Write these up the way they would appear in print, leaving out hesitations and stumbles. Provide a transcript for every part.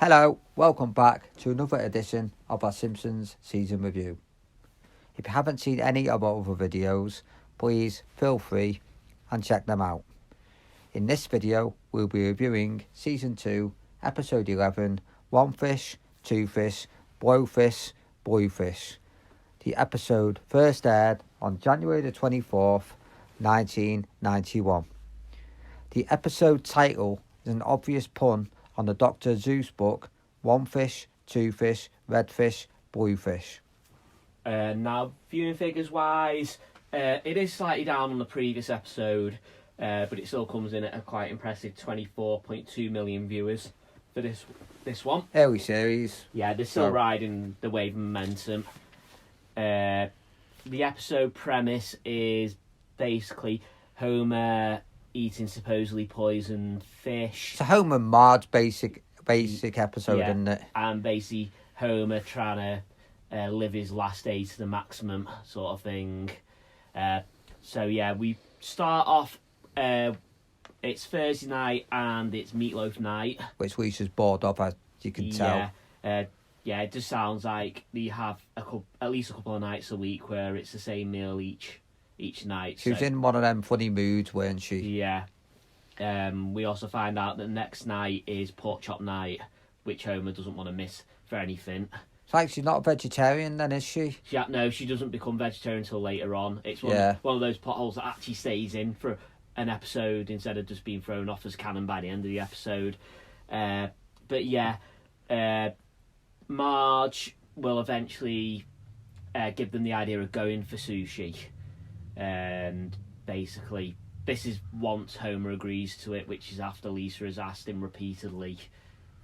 Hello, welcome back to another edition of our Simpsons season review. If you haven't seen any of our other videos, please feel free and check them out. In this video, we'll be reviewing Season 2, Episode 11, One Fish, Two Fish, Blowfish, Blue Fish. The episode first aired on January the 24th, 1991. The episode title is an obvious pun on the Dr. Seuss book, One Fish, Two Fish, Red Fish, Blue Fish. Now, viewing figures wise, it is slightly down on the previous episode, but it still comes in at a quite impressive 24.2 million viewers for this one. Early series. Yeah, they're still riding the wave of momentum. The episode premise is basically Homer eating supposedly poisoned fish. It's a Homer and Marge basic episode, isn't it? And basically Homer trying to live his last day to the maximum sort of thing. We start off, it's Thursday night and it's Meatloaf night. Which Lisa's bored of, as you can tell. It just sounds like they have at least a couple of nights a week where it's the same meal each night. She was in one of them funny moods, weren't she? Yeah. We also find out that next night is pork chop night, which Homer doesn't want to miss for anything. It's like she's not a vegetarian then, is she? No, she doesn't become vegetarian until later on. It's one of those potholes that actually stays in for an episode instead of just being thrown off as canon by the end of the episode. Marge will eventually give them the idea of going for sushi. And basically, this is once Homer agrees to it, which is after Lisa has asked him repeatedly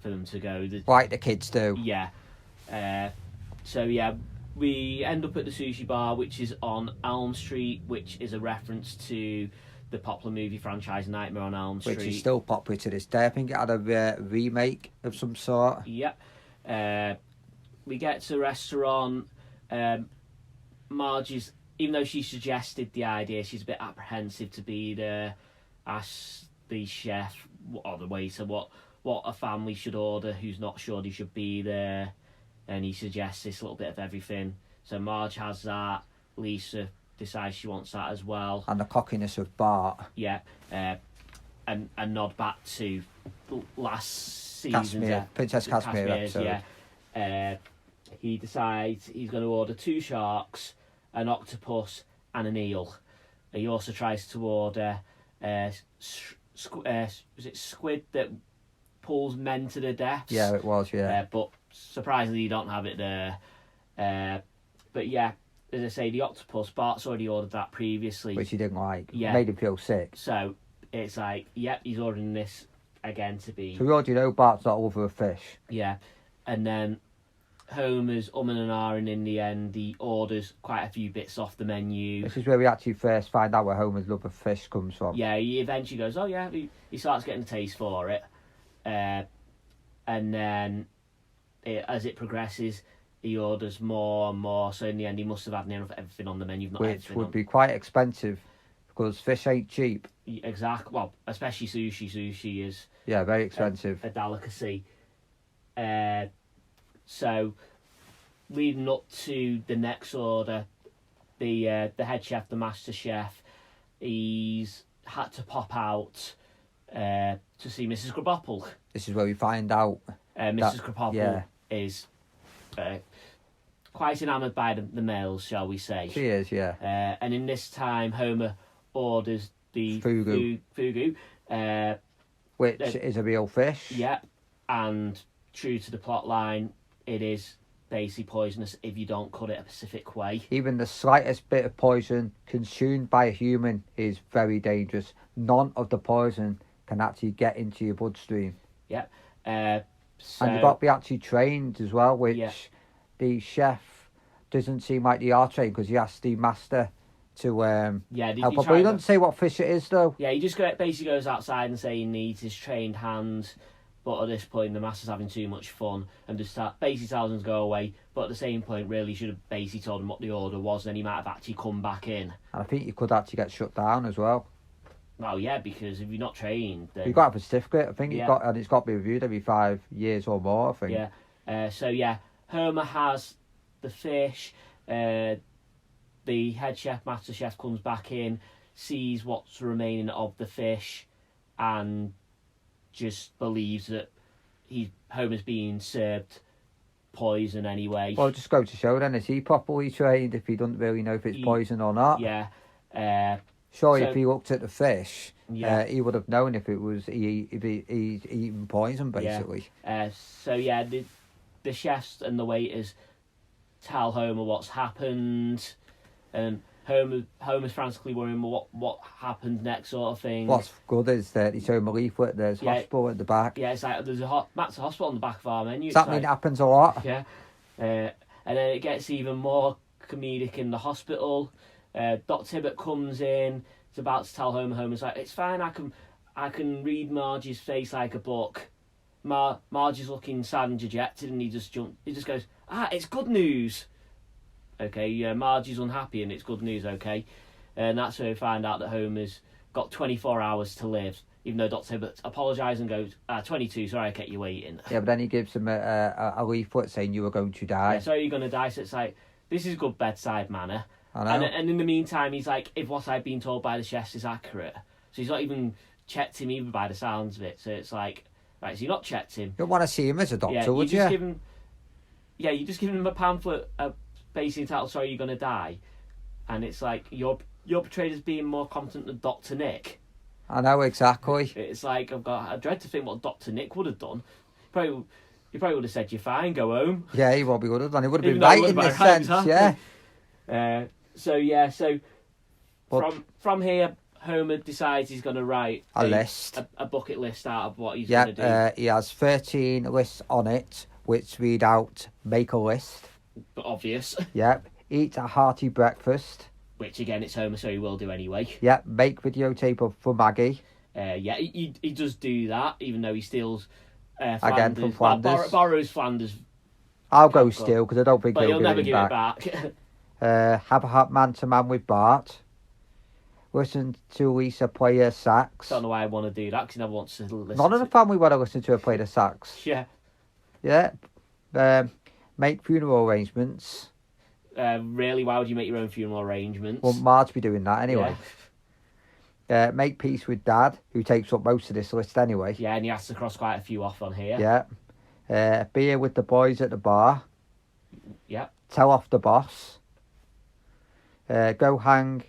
for them to go. Like the kids do. Yeah. We end up at the sushi bar, which is on Elm Street, which is a reference to the popular movie franchise Nightmare on Elm Street. Which is still popular to this day. I think it had a remake of some sort. Yep. We get to the restaurant. Marge is, even though she suggested the idea, she's a bit apprehensive to be there. Asks the chef or the waiter what a family should order who's not sure they should be there. And he suggests this little bit of everything. So Marge has that. Lisa decides she wants that as well. And the cockiness of Bart. Yeah. And nod back to last season's Princess Casimir episode. Yeah. He decides he's going to order 2 sharks, an octopus and an eel. He also tries to order squid that pulls men to their deaths. Yeah, it was, but surprisingly you don't have it there. As I say, the octopus, Bart's already ordered that previously. Which he didn't like. Yeah. Made him feel sick. So it's like, he's ordering this again to be... So we already know Bart's not over a fish. Yeah. And then Homer's and ahhing in the end. He orders quite a few bits off the menu. This is where we actually first find out where Homer's love of fish comes from. Yeah, he eventually goes, he starts getting a taste for it. And then as it progresses, he orders more and more. So in the end, he must have had near enough everything on the menu. Which would be quite expensive because fish ain't cheap. Exactly. Well, especially sushi. Sushi is... Yeah, very expensive. A delicacy. So, leading up to the next order, the head chef, the master chef, he's had to pop out to see Mrs. Krabappel. This is where we find out Mrs. Krabappel is quite enamoured by the males, shall we say. She is, yeah. And in this time, Homer orders the fugu, which is a real fish. Yeah, and true to the plot line, it is basically poisonous if you don't cut it a specific way. Even the slightest bit of poison consumed by a human is very dangerous. None of the poison can actually get into your bloodstream. Yeah. And you've got to be actually trained as well, which the chef doesn't seem like they are trained because he asked the master to help. But he doesn't say what fish it is, though. Yeah, he just basically goes outside and say he needs his trained hands. But at this point, the master's having too much fun and just basically tells him to go away. But at the same point, really should have basically told him what the order was, then he might have actually come back in. And I think you could actually get shut down as well. Well, yeah, because if you're not trained, then... You've got to have a certificate, I think. Yeah. And it's got to be reviewed every 5 years or more, I think. Yeah. So, yeah, Homer has the fish. The head chef, master chef, comes back in, sees what's remaining of the fish, and just believes that Homer's being served poison anyway. Well, just go to show then, is he properly trained if he doesn't really know if it's poison or not? Yeah. Surely if he looked at the fish, Yeah. he would have known if he's eating poison, basically. Yeah. So, yeah, the chefs and the waiters tell Homer what's happened, and Homer's frantically worrying what happened next, sort of thing. What's good is that he showed him a leaflet, there's hospital at the back. Yeah, it's like there's Matt's a hospital on the back of our menu. Something happens a lot. Yeah. And then it gets even more comedic in the hospital. Dr. Tibbet comes in, is about to tell Homer's like, it's fine, I can read Marge's face like a book. Marge is looking sad and dejected, and he just goes, it's good news. Okay, yeah, Marge is unhappy and it's good news, okay? And that's where we find out that Homer's got 24 hours to live, even though Dr. Tibbet apologises and goes, 22, sorry I kept you waiting. Yeah, but then he gives him a leaflet saying you were going to die. Yeah, sorry you're going to die, so it's like, this is good bedside manner. I know. And in the meantime, he's like, if what I've been told by the chefs is accurate. So he's not even checked him either by the sounds of it. So it's like, right, so you've not checked him. You don't want to see him as a doctor, would you? You just give him a pamphlet basically entitled, sorry, you're going to die. And it's like, you're portrayed as being more competent than Dr. Nick. I know, exactly. It's like, I dread to think what Dr. Nick would have done. He probably would have said, you're fine, go home. Yeah, he probably would have done. He would have been right in this sense, exactly. So from here, Homer decides he's going to write a list, a bucket list out of what he's going to do. He has 13 lists on it, which read out, make a list. But obvious. Yep. Eat a hearty breakfast. Which again, it's Homer, so he will do anyway. Yep. Make videotape for Maggie. He does do that, even though he steals Flanders. Again from Flanders. Borrows Flanders. I'll go steal because I don't think he'll never give it back. Have a man-to-man with Bart. Listen to Lisa play her sax. Don't know why I want to do that, because he never wants to listen. None of the family want to listen to her play the sax. Yeah. Yeah. Make funeral arrangements. Really, why would you make your own funeral arrangements? Well, Marge be doing that anyway. Yeah. Make peace with Dad, who takes up most of this list anyway. Yeah, and he has to cross quite a few off on here. Yeah. Beer with the boys at the bar. Yeah. Tell off the boss. Go hang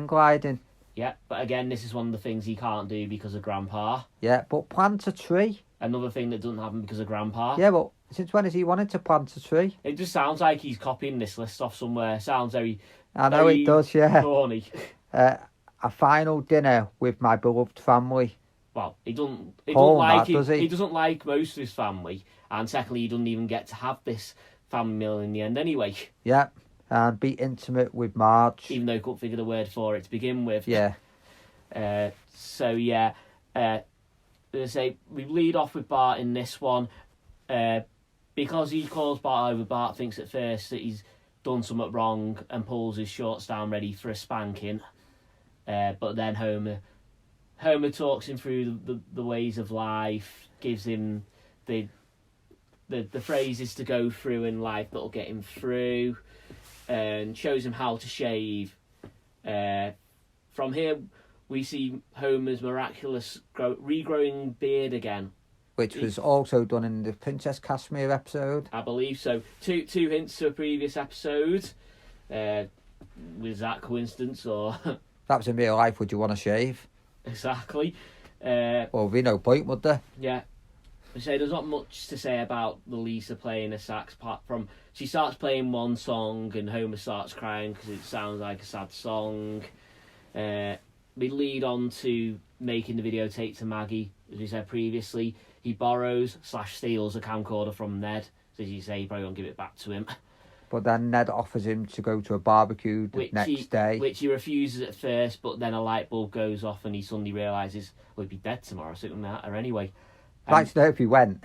gliding. Yeah, but again, this is one of the things he can't do because of Grandpa. Yeah, but plant a tree. Another thing that doesn't happen because of Grandpa. Yeah, but since when has he wanted to plant a tree? It just sounds like he's copying this list off somewhere. Sounds very... I know it does, yeah. Corny. A final dinner with my beloved family. Well, he doesn't like most of his family, and secondly, he doesn't even get to have this family meal in the end anyway. Yeah, and be intimate with Marge. Even though he couldn't figure the word for it to begin with. Yeah. As I say, we lead off with Bart in this one. Because he calls Bart over, Bart thinks at first that he's done something wrong and pulls his shorts down ready for a spanking. But then Homer talks him through the ways of life, gives him the phrases to go through in life that'll get him through, and shows him how to shave. From here, we see Homer's miraculous regrowing beard again. Which was also done in the Princess Cashmere episode. I believe so. Two hints to a previous episode. Was that coincidence or... That was in real life, would you want to shave? Exactly. Well, there'd be no point, would there? Yeah. So there's not much to say about the Lisa playing a sax, apart from she starts playing one song and Homer starts crying because it sounds like a sad song. We lead on to making the videotape to Maggie, as we said previously. He borrows/steals a camcorder from Ned. So as you say, he probably won't give it back to him. But then Ned offers him to go to a barbecue the next day. Which he refuses at first, but then a light bulb goes off and he suddenly realises, well, he'd be dead tomorrow, so it doesn't matter anyway. I'd like to know if he went.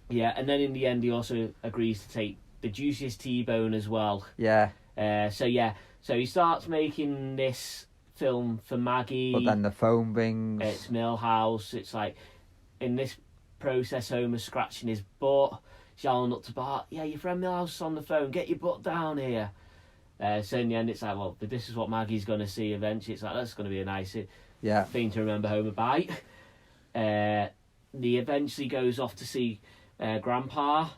Yeah, and then in the end he also agrees to take the juiciest T-bone as well. Yeah. So he starts making this film for Maggie. But then the phone rings. It's Millhouse. It's like, in this process, Homer's scratching his butt, yelling up to Bart, yeah, your friend Millhouse is on the phone, get your butt down here. So in the end, it's like, well, this is what Maggie's going to see eventually. It's like, that's going to be a nice thing to remember Homer by. He eventually goes off to see Grandpa.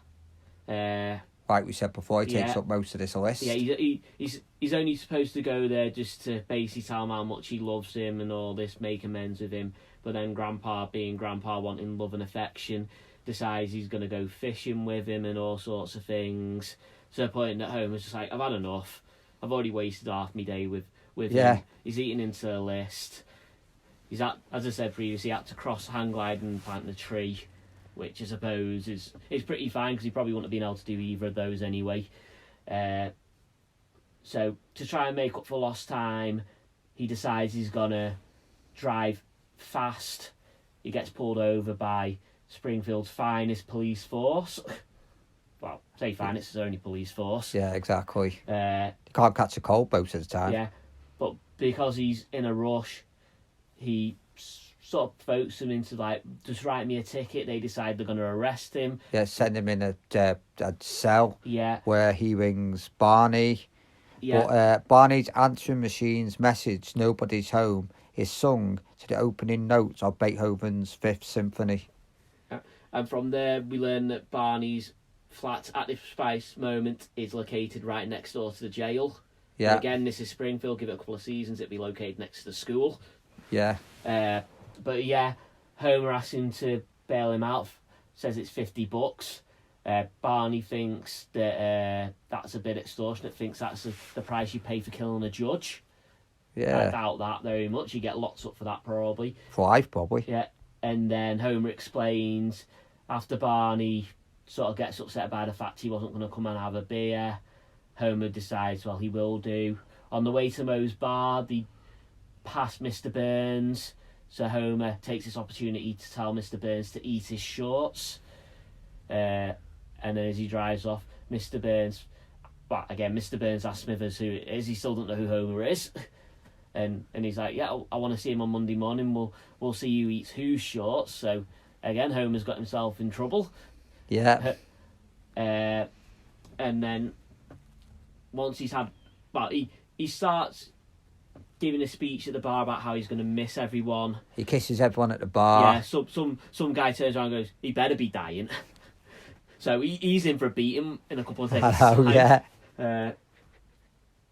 Like we said before, he takes up most of this list. Yeah, he's only supposed to go there just to basically tell him how much he loves him and all this, make amends with him. But then Grandpa, being Grandpa, wanting love and affection, decides he's going to go fishing with him and all sorts of things. To the point that Homer's just like, I've had enough. I've already wasted half my day with him. He's eating into the list. He's as I said previously, had to cross hang glide and plant the tree, which I suppose is pretty fine because he probably wouldn't have been able to do either of those anyway. So to try and make up for lost time, he decides he's gonna drive fast. He gets pulled over by Springfield's finest police force. Well, say finest, it's only police force. Yeah, exactly. You can't catch a cold most of the time. Yeah, but because he's in a rush, he sort of votes him into, like, just write me a ticket. They decide they're going to arrest him. Yeah, send him in a cell. Yeah. Where he rings Barney. Yeah. But Barney's answering machine's message, nobody's home, is sung to the opening notes of Beethoven's Fifth Symphony. And from there, we learn that Barney's flat at this precise moment is located right next door to the jail. Yeah. And again, this is Springfield. Give it a couple of seasons, it'll be located next to the school. Yeah. But yeah, Homer asks him to bail him out. Says it's $50. Barney thinks that that's a bit extortionate. Thinks that's the price you pay for killing a judge. Yeah. I doubt that very much. You get lots up for that probably. For life, probably. Yeah. And then Homer explains, after Barney sort of gets upset by the fact he wasn't going to come and have a beer, Homer decides, well, he will do. On the way to Moe's bar, they pass Mr. Burns, so Homer takes this opportunity to tell Mr. Burns to eat his shorts. And then as he drives off, Mr. Burns asks Smithers who it is. He still doesn't know who Homer is. And he's like, yeah, I want to see him on Monday morning. We'll see who eats whose shorts. So again, Homer's got himself in trouble. Yeah. And then once he's had, well, he starts giving a speech at the bar about how he's going to miss everyone. He kisses everyone at the bar. Yeah. Some guy turns around and goes, he better be dying. So he's in for a beating in a couple of things. Oh yeah.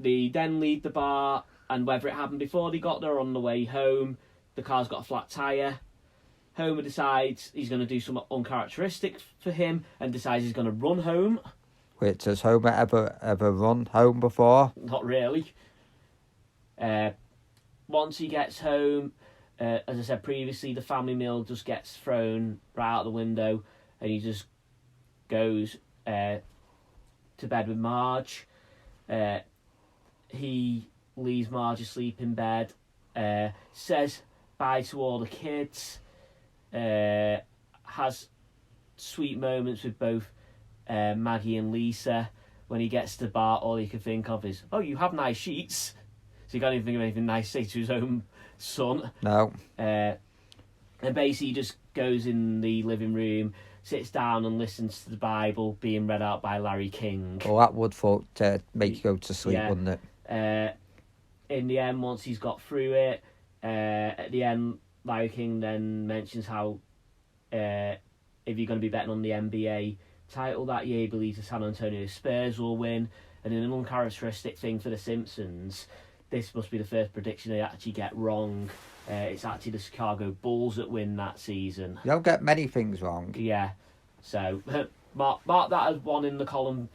They then leave the bar. And whether it happened before they got there or on the way home, the car's got a flat tyre. Homer decides he's going to do something uncharacteristic for him and decides he's going to run home. Wait, has Homer ever run home before? Not really. Once he gets home, as I said previously, the family meal just gets thrown right out the window and he just goes to bed with Marge. He leaves Marge asleep in bed, says bye to all the kids, has sweet moments with both Maggie and Lisa. When he gets to the bar, all he can think of is, oh, you have nice sheets. So he can't even think of anything nice to say to his own son. No. And basically he just goes in the living room, sits down and listens to the Bible being read out by Larry King. Well, that would make you go to sleep, wouldn't it? In the end, once he's got through it, at the end, Larry King then mentions how if you're going to be betting on the NBA title that year, he believes the San Antonio Spurs will win. And in an uncharacteristic thing for the Simpsons, this must be the first prediction they actually get wrong. It's actually the Chicago Bulls that win that season. You don't get many things wrong. Yeah. So, mark that as one in the column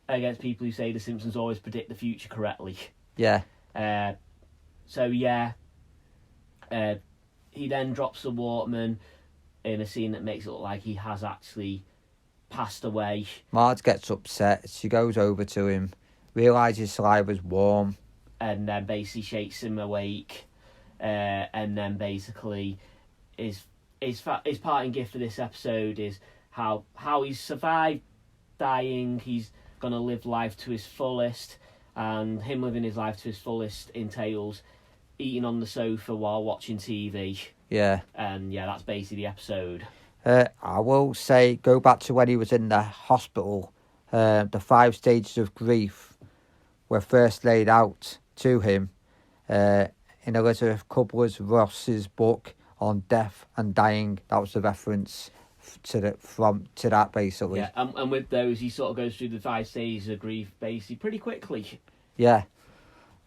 against people who say the Simpsons always predict the future correctly. Yeah. He then drops the Waterman in a scene that makes it look like he has actually passed away. Marge gets upset. She goes over to him, realises saliva's warm, and then basically shakes him awake. And then basically his parting gift for this episode is how he's survived dying. He's gonna live life to his fullest, and him living his life to his fullest entails eating on the sofa while watching TV. Yeah. And yeah, that's basically the episode. I will say, go back to when he was in the hospital. The 5 stages of grief were first laid out to him in Elizabeth Kubler-Ross's book on death and dying. That was the reference to that basically. Yeah, and with those, he sort of goes through the 5 stages of grief basically pretty quickly. Yeah.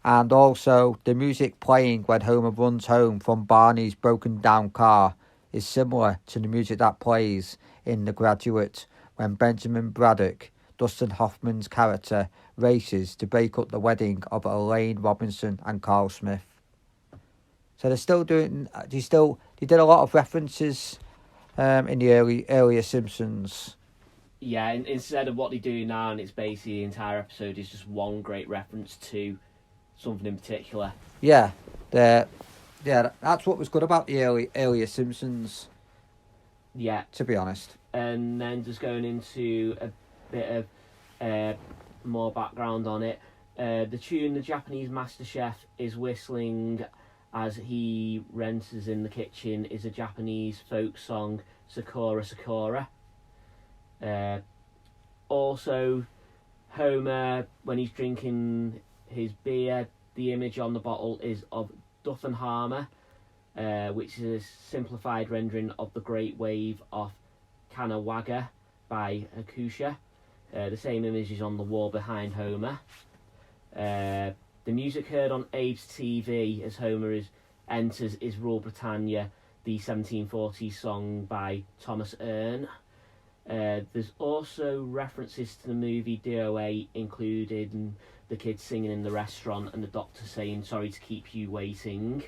And also, the music playing when Homer runs home from Barney's broken down car is similar to the music that plays in The Graduate when Benjamin Braddock, Dustin Hoffman's character, races to break up the wedding of Elaine Robinson and Carl Smith. So they're still doing. They did a lot of references in the earlier Simpsons. Yeah, instead of what they do now, and it's basically the entire episode is just one great reference to something in particular. Yeah, that's what was good about the earlier Simpsons. Yeah, to be honest. And then just going into a bit of more background on it. The tune the Japanese master chef is whistling as he renters in the kitchen is a Japanese folk song, Sakura Sakura. Also, Homer, when he's drinking his beer, the image on the bottle is of Duffenhammer, which is a simplified rendering of the Great Wave of Kanawha by Hakusha. The same image is on the wall behind Homer. The music heard on Abe's TV as Homer enters is Rule Britannia, the 1740s song by Thomas Erne. There's also references to the movie DOA, including the kids singing in the restaurant and the doctor saying, "Sorry to keep you waiting."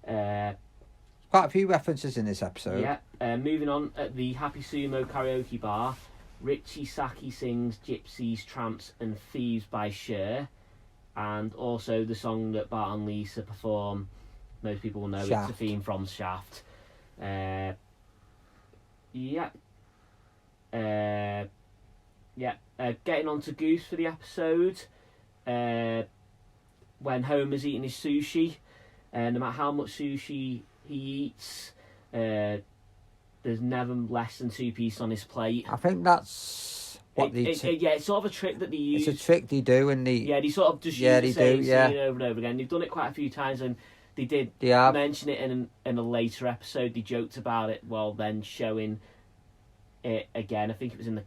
Quite a few references in this episode. Yeah. Moving on, at the Happy Sumo karaoke bar, Richie Saki sings Gypsies, Tramps and Thieves by Cher. And also the song that Bart and Lisa perform, most people will know Shaft. It's a theme from Shaft. Getting on to Goose for the episode. When Homer's eating his sushi, no matter how much sushi he eats, there's never less than 2 pieces on his plate. I think that's what it's sort of a trick that they use. It's a trick they do, and they they sort of just use the same scene over and over again. They've done it quite a few times, and they did mention it in a later episode. They joked about it while then showing it again. I think it was in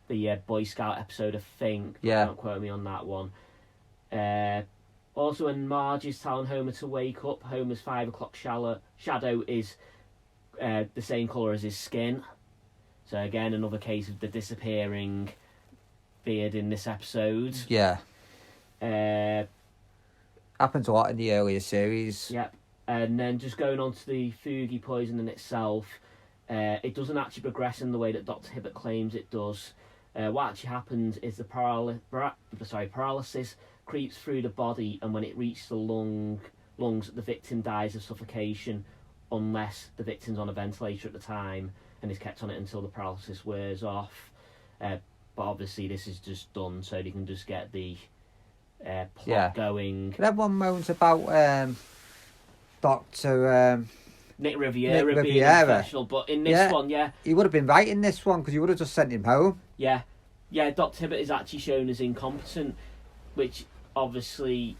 the Boy Scout episode, I think. Yeah. Don't quote me on that one. Also, when Marge is telling Homer to wake up, Homer's 5 o'clock shadow is the same colour as his skin. So again, another case of the disappearing beard in this episode. Yeah. Happens a lot in the earlier series. Yep. And then just going on to the Fugi poisoning itself, it doesn't actually progress in the way that Dr. Hibbert claims it does. What actually happens is the paralysis creeps through the body, and when it reaches the lungs, the victim dies of suffocation, unless the victim's on a ventilator at the time and is kept on it until the paralysis wears off. But obviously this is just done so they can just get the plot going. Everyone moans about Dr. Nick Riviera being professional, but in this one, he would have been right in this one because you would have just sent him home. Yeah, Dr. Hibbert is actually shown as incompetent, which obviously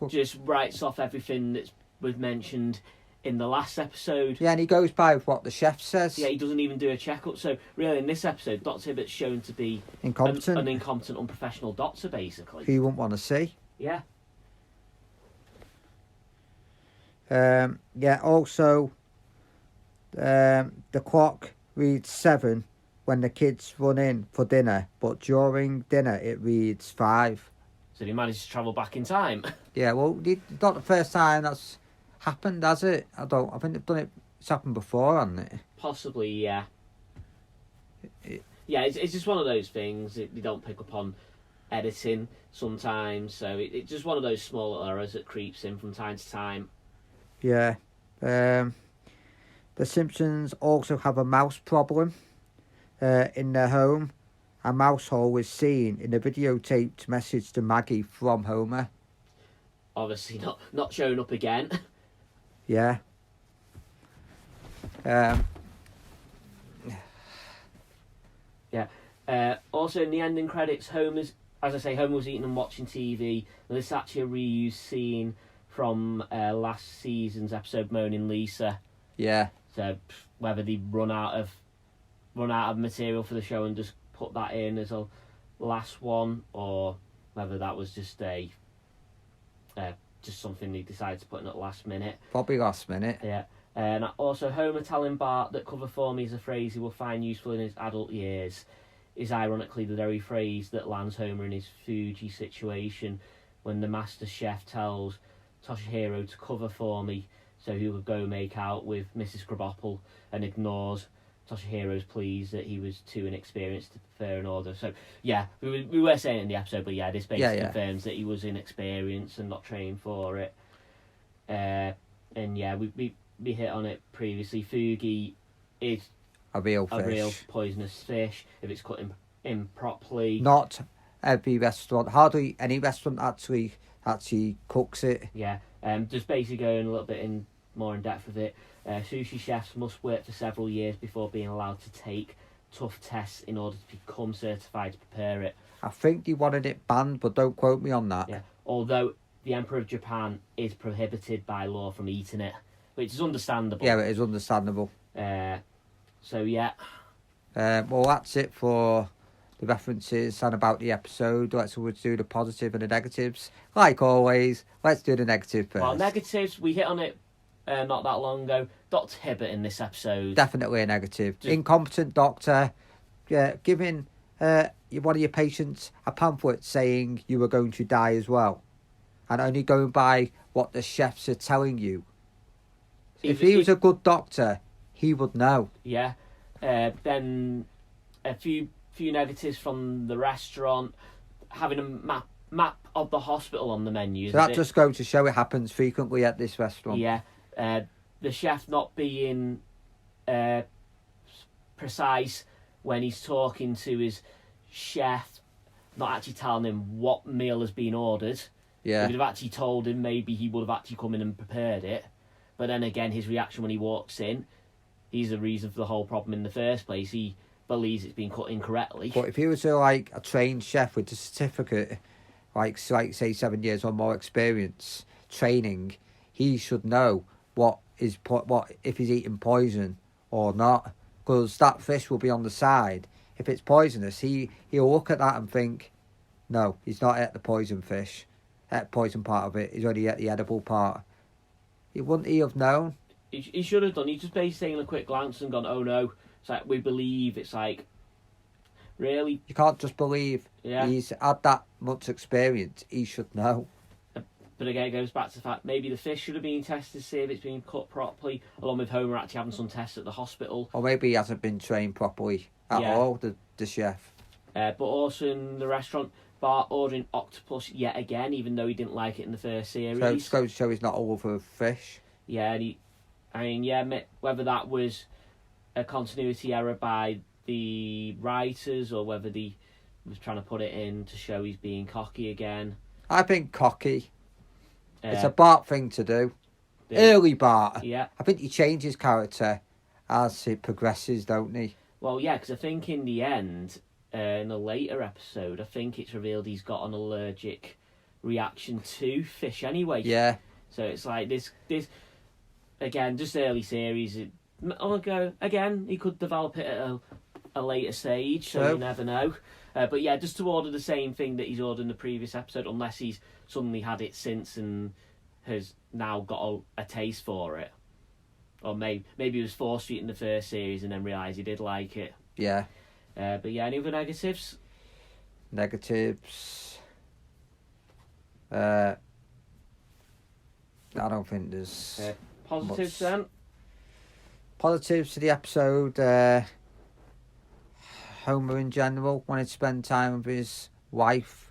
just writes off everything that was mentioned in the last episode. Yeah, and he goes by what the chef says. Yeah, he doesn't even do a checkup. So really, in this episode, Dr. Hibbert's shown to be incompetent, an incompetent, unprofessional doctor, basically. Who you wouldn't want to see. Yeah. Also, the clock reads 7 when the kids run in for dinner, but during dinner it reads 5. So they managed to travel back in time. Yeah, well, it's not the first time that's happened, has it? I think they've done it. It's happened before, hasn't it? Possibly, yeah. It's just one of those things that they don't pick up on editing sometimes. So it's just one of those small errors that creeps in from time to time. Yeah. The Simpsons also have a mouse problem in their home. A mouse hole is seen in a videotaped message to Maggie from Homer. obviously not showing up again. Yeah. Also, in the ending credits, Homer was eating and watching TV. And this is actually a reused scene from last season's episode, Moaning Lisa. Yeah. So whether they run out of material for the show and just put that in as a last one, or whether that was just just something they decided to put in at the last minute. Probably last minute. Yeah. And also, Homer telling Bart that cover for me is a phrase he will find useful in his adult years is ironically the very phrase that lands Homer in his Fuji situation when the master chef tells Toshihiro to cover for me so he will go make out with Mrs. Krabappel and ignores Toshihiro's pleas that he was too inexperienced to prepare an order. So, yeah, we were saying it in the episode, but yeah, this basically confirms that he was inexperienced and not trained for it. And yeah, we hit on it previously. Fugi is a real poisonous fish if it's cut improperly. Not every restaurant, hardly any restaurant actually cooks it. Yeah, just basically going a little bit more in depth with it. Sushi chefs must work for several years before being allowed to take tough tests in order to become certified to prepare it. I think they wanted it banned, but don't quote me on that. Yeah, although the Emperor of Japan is prohibited by law from eating it, which is understandable. Yeah, it is understandable. So, yeah. Well, that's it for the references and about the episode. Let's do the positive and the negatives. Like always, let's do the negative first. Well, negatives, we hit on it not that long ago. Dr. Hibbert in this episode. Definitely a negative. Incompetent doctor giving one of your patients a pamphlet saying you were going to die as well. And only going by what the chefs are telling you. If he was a good doctor, he would know. Yeah. Then a few negatives from the restaurant, having a map of the hospital on the menu. So that just goes to show it happens frequently at this restaurant. Yeah. The chef not being precise when he's talking to his chef, not actually telling him what meal has been ordered. Yeah. If he'd have actually told him, maybe he would have actually come in and prepared it. But then again, his reaction when he walks in, he's the reason for the whole problem in the first place. He believes it's been cut incorrectly. But if he was a trained chef with a certificate, like say 7 years or more experience training, he should know what if he's eating poison or not, because that fish will be on the side. If it's poisonous, he'll look at that and think, no, he's not at the poison fish, at poison part of it. He's only at the edible part. Wouldn't he have known? He should have done. He just basically taken a quick glance and gone, oh no. It's like, we believe. It's like, really? You can't just believe. Yeah. He's had that much experience. He should know. But again, it goes back to the fact maybe the fish should have been tested to see if it's been cut properly, along with Homer actually having some tests at the hospital. Or maybe he hasn't been trained properly at all, the chef. But also in the restaurant, Bart ordering octopus yet again, even though he didn't like it in the first series. So it goes to show he's not all over fish. Yeah, and whether that was a continuity error by the writers or whether he was trying to put it in to show he's being cocky again. I think cocky. It's a Bart thing to do. Early Bart. Yeah. I think he changes character as it progresses, don't he? Well, yeah, because I think in the end, in a later episode, I think it's revealed he's got an allergic reaction to fish anyway. Yeah. So it's like this again, just early series. Again, he could develop it at a later stage, so you never know. But yeah, just to order the same thing that he's ordered in the previous episode, unless he's suddenly had it since and has now got a taste for it. Or maybe he was forced to eat in the first series and then realised he did like it. Yeah. But yeah, any other negatives? Negatives. I don't think there's... Positives then? Positives to the episode. Homer in general wanted to spend time with his wife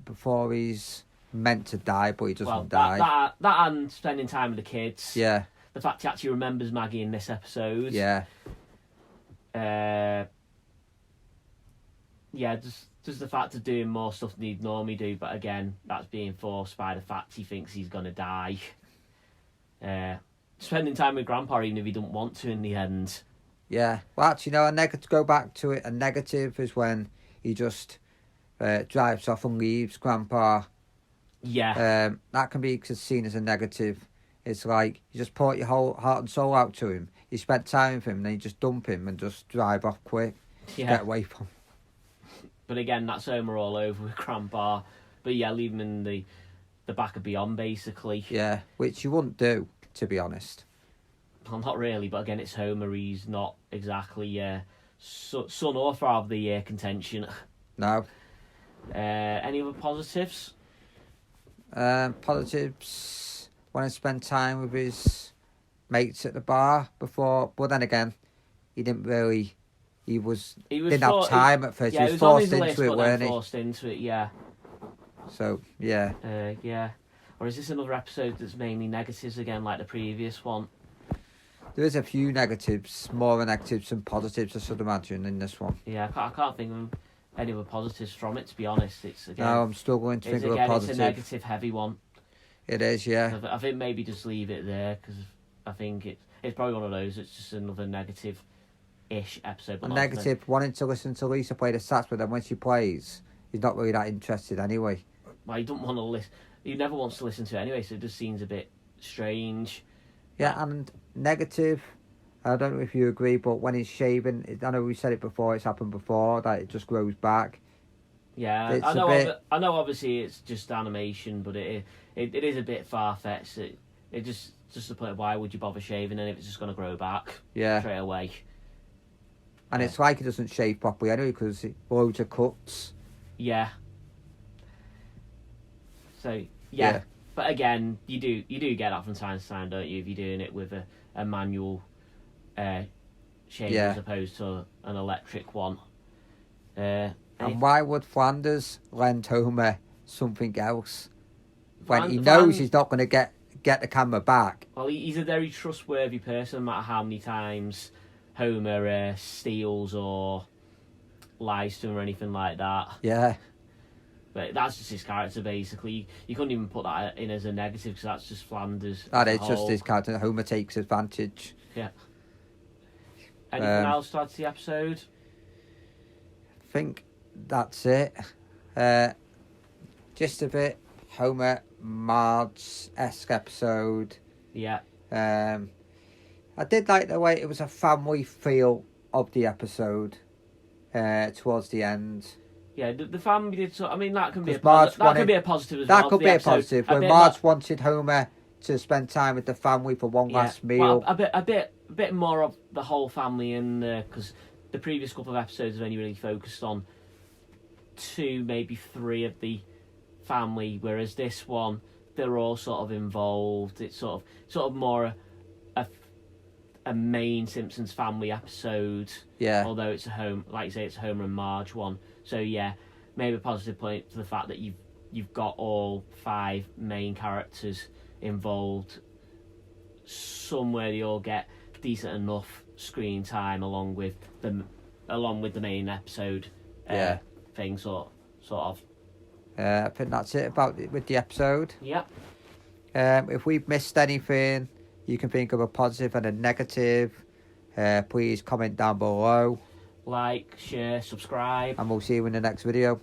before he's meant to die, but he doesn't die. That and spending time with the kids. Yeah. The fact he actually remembers Maggie in this episode. Yeah. Yeah, yeah, just the fact of doing more stuff than he'd normally do, but again, that's being forced by the fact he thinks he's gonna die. Spending time with Grandpa even if he don't want to in the end. Yeah. Well, actually, no. To go back to it, a negative is when he just drives off and leaves Grandpa. Yeah. That can be seen as a negative. It's like you just pour your whole heart and soul out to him. You spent time with him, and then you just dump him and just drive off quick. Get away from him. But again, that's Homer all over with Grandpa. But yeah, leave him in the back of Beyond, basically. Yeah, which you wouldn't do, to be honest. Well, not really, but again, it's Homer. He's not exactly son or father of the year contention. No. Any other positives? Positives, want to spend time with his mates at the bar before, but then again, he didn't really. Didn't have time at first. Yeah, he was forced into list, it, weren't he? Forced into it, yeah. So yeah. Yeah. Or is this another episode that's mainly negatives again, like the previous one? There is a few negatives, more negatives than positives, I should imagine, in this one. Yeah, I can't think of any other positives from it, to be honest. It's again. No, I'm struggling to think of a positive. It's a negative heavy one. It is, yeah. I think maybe just leave it there because I think it's probably one of those. It's just another negative-ish episode. A negative, wanting to listen to Lisa play the sax, but then when she plays, he's not really that interested anyway. Well, he don't want to listen. He never wants to listen to it anyway, so it just seems a bit strange. Yeah, and negative, I don't know if you agree, but when he's shaving, I know we said it before, it's happened before, that it just grows back. Yeah, I know obviously it's just animation, but it is a bit far-fetched. It just the point of why would you bother shaving and if it's just going to grow back straight away. And it's like he doesn't shave properly anyway because loads of cuts. Yeah. So, yeah. But again, you do get that from time to time, don't you, if you're doing it with a manual shaver as opposed to an electric one. And why would Flanders lend Homer something else when he knows he's not going to get the camera back? Well, he's a very trustworthy person, no matter how many times Homer steals or lies to him or anything like that. Yeah. But that's just his character, basically. You couldn't even put that in as a negative because that's just Flanders. That is just his character. Homer takes advantage. Yeah. Anything else to add to the episode? I think that's it. Just a bit Homer Marge-esque episode. Yeah. I did like the way it was a family feel of the episode towards the end. Yeah, the family did so. I mean, that can be a positive as well. That could be a positive. When Marge wanted Homer to spend time with the family for one last meal. Well, a bit more of the whole family in there because the previous couple of episodes have only really focused on 2, maybe 3 of the family, whereas this one they're all sort of involved. It's sort of more a main Simpsons family episode. Yeah. Although it's like you say, it's a Homer and Marge one. So yeah, maybe a positive point to the fact that you've got all 5 main characters involved. Somewhere they all get decent enough screen time along with the main episode. Thing sort of. I think that's it with the episode. Yeah. If we've missed anything, you can think of a positive and a negative. Please comment down below. Like, share, subscribe. And we'll see you in the next video.